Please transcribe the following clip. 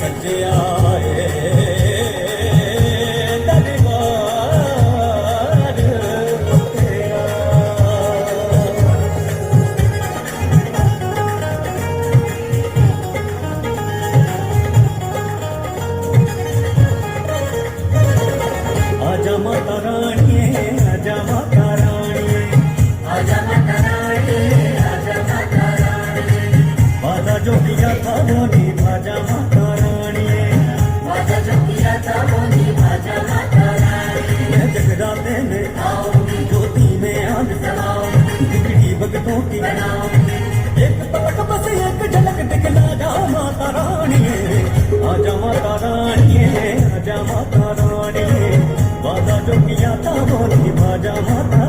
सजे आए दरबार तेरा। आजा माता रानी, आजा माता रानी, आजा माता रानी, आजा माता रानी। वादा जो किया था वो निभाजा माता रानी, वादा जो किया था वो निभाजा माता रानी। मैं जगराते में आऊंगी, ज्योति में आग जलाऊंगी, बिगड़ी भक्तों की बनाऊंगी। एक पलक बस एक झलक दिखला जा माता रानी, आजा माता रानी, आजा माता रानी। वादा जो किया था वो निभाजा माता